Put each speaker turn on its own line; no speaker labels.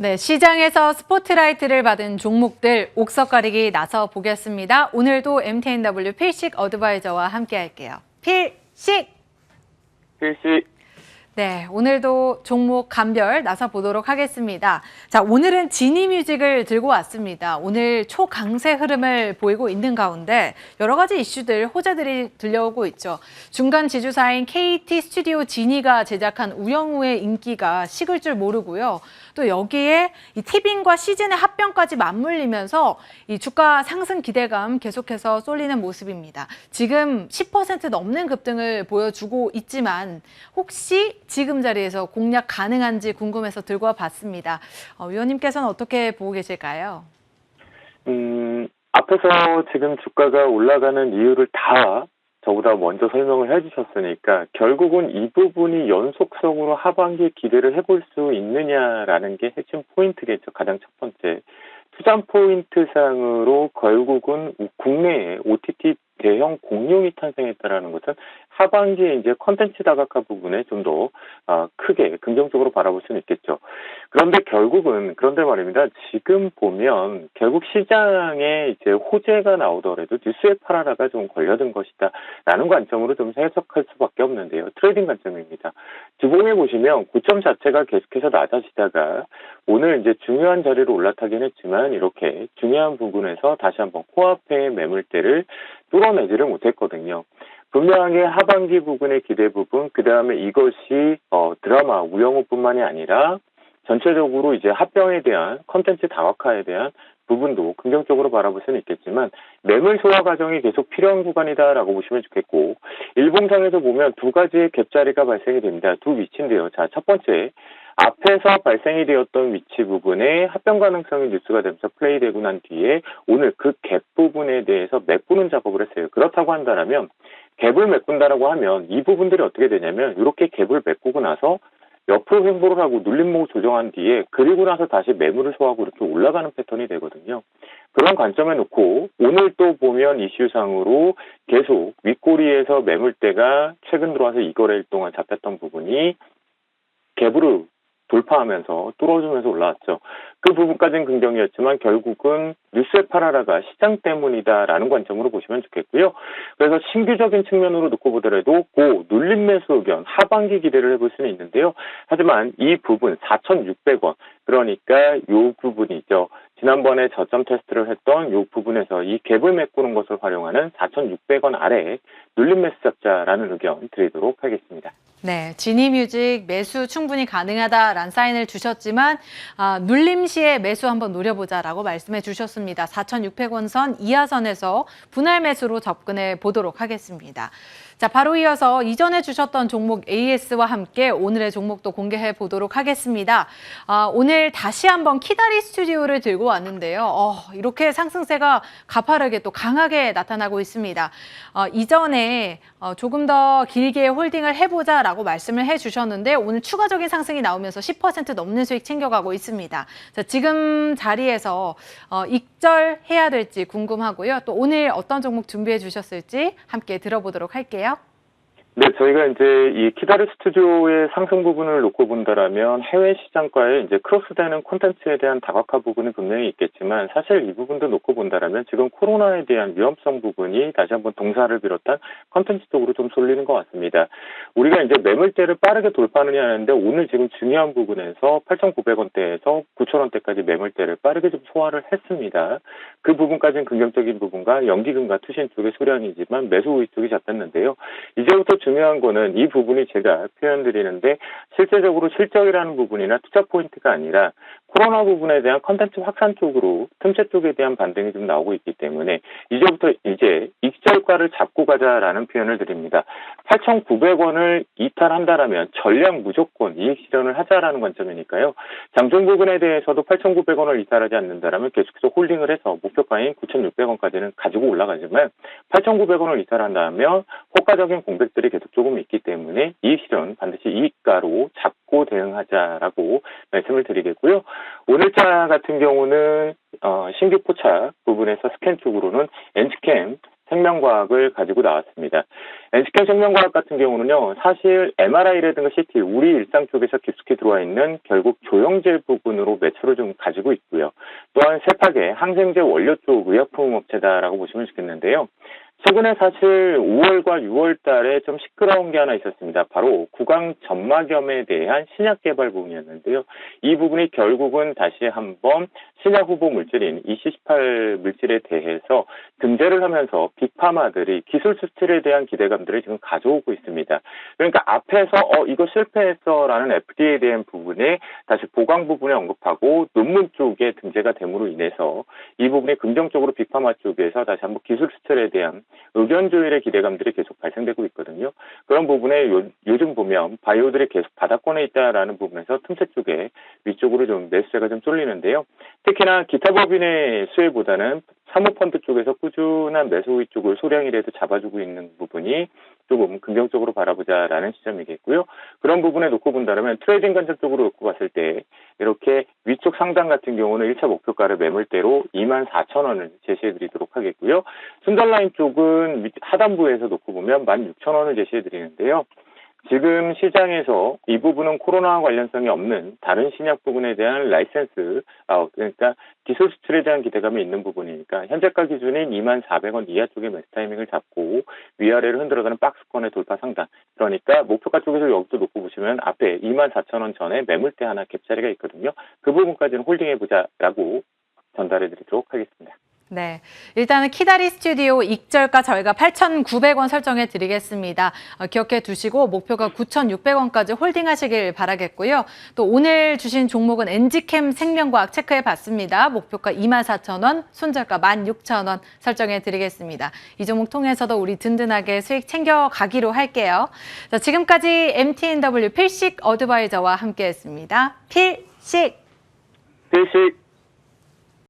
네, 시장에서 스포트라이트를 받은 종목들 옥석 가리기 나서 보겠습니다. 오늘도 MTNW 필식 어드바이저와 함께 할게요. 필식!
필시.
네, 오늘도 종목 감별 나서 보도록 하겠습니다. 자, 오늘은 지니뮤직을 들고 왔습니다. 오늘 초강세 흐름을 보이고 있는 가운데 여러 가지 이슈들, 호재들이 들려오고 있죠. 중간 지주사인 KT 스튜디오 지니가 제작한 우영우의 인기가 식을 줄 모르고요. 또 여기에 이 티빙과 시즌의 합병까지 맞물리면서 이 주가 상승 기대감 계속해서 쏠리는 모습입니다. 지금 10% 넘는 급등을 보여주고 있지만 혹시 지금 자리에서 공략 가능한지 궁금해서 들고 와봤습니다. 위원님께서는 어떻게 보고 계실까요?
앞에서 지금 주가가 올라가는 이유를 다 저보다 먼저 설명을 해주셨으니까 결국은 이 부분이 연속성으로 하반기에 기대를 해볼 수 있느냐라는 게 핵심 포인트겠죠. 가장 첫 번째. 투자 포인트상으로 결국은 국내에 OTT 대형 공룡이 탄생했다라는 것은 하반기에 이제 컨텐츠 다각화 부분에 좀 더 크게 긍정적으로 바라볼 수는 있겠죠. 그런데 말입니다. 지금 보면 결국 시장에 이제 호재가 나오더라도 뉴스에 팔아라가 좀 걸려든 것이다라는 관점으로 좀 해석할 수밖에 없는데요. 트레이딩 관점입니다. 주봉에 보시면 고점 자체가 계속해서 낮아지다가 오늘 이제 중요한 자리로 올라타긴 했지만 이렇게 중요한 부분에서 다시 한번 코앞의 매물대를 뚫어내지를 못했거든요. 분명하게 하반기 부분의 기대 부분, 그 다음에 이것이 드라마 우영우뿐만이 아니라 전체적으로 이제 합병에 대한 컨텐츠 다각화에 대한 부분도 긍정적으로 바라볼 수는 있겠지만 매물 소화 과정이 계속 필요한 구간이다라고 보시면 좋겠고 일봉상에서 보면 두 가지의 갭자리가 발생이 됩니다. 두 위치인데요. 자, 첫 번째 앞에서 발생이 되었던 위치 부분에 합병 가능성이 뉴스가 되면서 플레이되고 난 뒤에 오늘 그 갭 부분에 대해서 메꾸는 작업을 했어요. 그렇다고 한다면 갭을 메꾼다라고 하면 이 부분들이 어떻게 되냐면 이렇게 갭을 메꾸고 나서 옆으로 횡보를 하고 눌림목을 조정한 뒤에 그리고 나서 다시 매물을 소화하고 이렇게 올라가는 패턴이 되거든요. 그런 관점에 놓고 오늘 또 보면 이슈상으로 계속 윗꼬리에서 매물대가 최근 들어와서 이거래일 동안 잡혔던 부분이 갭으로 돌파하면서 뚫어주면서 올라왔죠. 그 부분까지는 긍정이었지만 결국은 뉴스의 팔아라가 시장 때문이다라는 관점으로 보시면 좋겠고요. 그래서 신규적인 측면으로 놓고 보더라도 고 눌림 매수 의견 하반기 기대를 해볼 수는 있는데요. 하지만 이 부분 4,600원 그러니까 요 부분이죠. 지난번에 저점 테스트를 했던 요 부분에서 이 갭을 메꾸는 것을 활용하는 4,600원 아래에 눌림 매수 잡자라는 의견 드리도록 하겠습니다.
네, 지니뮤직 매수 충분히 가능하다라는 사인을 주셨지만 눌림 시에 매수 한번 노려보자라고 말씀해 주셨습니다. 4,600원 선 이하선에서 분할 매수로 접근해 보도록 하겠습니다. 자, 바로 이어서 이전에 주셨던 종목 AS와 함께 오늘의 종목도 공개해 보도록 하겠습니다. 오늘 다시 한번 키다리 스튜디오를 들고 왔는데요. 이렇게 상승세가 가파르게 또 강하게 나타나고 있습니다. 이전에 조금 더 길게 홀딩을 해보자라고 말씀을 해주셨는데 오늘 추가적인 상승이 나오면서 10% 넘는 수익 챙겨가고 있습니다. 자, 지금 자리에서 익절해야 될지 궁금하고요. 또 오늘 어떤 종목 준비해 주셨을지 함께 들어보도록 할게요.
네, 저희가 이제 이 키다리 스튜디오의 상승 부분을 놓고 본다라면 해외 시장과의 이제 크로스되는 콘텐츠에 대한 다각화 부분이 분명히 있겠지만 사실 이 부분도 놓고 본다라면 지금 코로나에 대한 위험성 부분이 다시 한번 동사를 비롯한 콘텐츠 쪽으로 좀 쏠리는 것 같습니다. 우리가 이제 매물대를 빠르게 돌파하느냐 하는데 오늘 지금 중요한 부분에서 8,900원대에서 9,000원대까지 매물대를 빠르게 좀 소화를 했습니다. 그 부분까지는 긍정적인 부분과 연기금과 투신 쪽의 소량이지만 매수 우위 쪽이 잡혔는데요. 이제부터 중요한 거는 이 부분이 제가 표현드리는데 실제적으로 실적이라는 부분이나 투자 포인트가 아니라 코로나 부분에 대한 컨텐츠 확산 쪽으로 틈새 쪽에 대한 반등이 좀 나오고 있기 때문에 이제부터 이제 익절가를 잡고 가자라는 표현을 드립니다. 8,900원을 이탈한다라면 전량 무조건 이익 실현을 하자라는 관점이니까요. 장중 부분에 대해서도 8,900원을 이탈하지 않는다라면 계속해서 홀딩을 해서 목표가인 9,600원까지는 가지고 올라가지만 8,900원을 이탈한다면 호가적인 공백들이 계속 조금 있기 때문에 이익 실현 반드시 이익가로 잡고 대응하자라고 말씀을 드리겠고요. 오늘자 같은 경우는 신규 포착 부분에서 스캔 쪽으로는 엔스캠 생명과학을 가지고 나왔습니다. NC캠생명과학 같은 경우는요, 사실 MRI라든가 CT, 우리 일상 쪽에서 깊숙이 들어와 있는 결국 조영제 부분으로 매출을 좀 가지고 있고요. 또한 세팍의 항생제 원료 쪽 의약품 업체다라고 보시면 좋겠는데요. 최근에 사실 5월과 6월 달에 좀 시끄러운 게 하나 있었습니다. 바로 구강 점막염에 대한 신약 개발 부분이었는데요. 이 부분이 결국은 다시 한번 신약 후보 물질인 EC18 물질에 대해서 등재를 하면서 빅파마들이 기술 수출에 대한 기대감들을 지금 가져오고 있습니다. 그러니까 앞에서 이거 실패했어라는 FDA에 대한 부분에 다시 보강 부분에 언급하고 논문 쪽에 등재가 됨으로 인해서 이 부분이 긍정적으로 빅파마 쪽에서 다시 한번 기술 수출에 대한 의견 조율의 기대감들이 계속 발생되고 있거든요. 그런 부분에 요즘 보면 바이오들이 계속 바닥권에 있다라는 부분에서 틈새 쪽에 위쪽으로 좀 매수세가 좀 쏠리는데요. 특히나 기타 법인의 수혜보다는 사모펀드 쪽에서 꾸준한 매수 위쪽을 소량이라도 잡아주고 있는 부분이 조금 긍정적으로 바라보자라는 시점이겠고요. 그런 부분에 놓고 본다면 트레이딩 관점 쪽으로 놓고 봤을 때 이렇게 위쪽 상단 같은 경우는 1차 목표가를 매물대로 24,000원을 제시해드리도록 하겠고요. 순달라인 쪽은 하단부에서 놓고 보면 16,000원을 제시해드리는데요. 지금 시장에서 이 부분은 코로나와 관련성이 없는 다른 신약 부분에 대한 라이센스, 그러니까 기술 수출에 대한 기대감이 있는 부분이니까 현재가 기준인 24,000원 이하 쪽의 매수 타이밍을 잡고 위아래를 흔들어가는 박스권의 돌파 상단. 그러니까 목표가 쪽에서 여기도 놓고 보시면 앞에 24,000원 전에 매물대 하나 갭자리가 있거든요. 그 부분까지는 홀딩해보자라고 전달해드리도록 하겠습니다.
네, 일단은 키다리 스튜디오 익절가 저희가 8,900원 설정해 드리겠습니다. 기억해 두시고 목표가 9,600원까지 홀딩하시길 바라겠고요. 또 오늘 주신 종목은 엔지캠 생명과학 체크해 봤습니다. 목표가 24,000원, 손절가 16,000원 설정해 드리겠습니다. 이 종목 통해서도 우리 든든하게 수익 챙겨가기로 할게요. 자, 지금까지 MTNW 필식 어드바이저와 함께했습니다. 필식!
필식!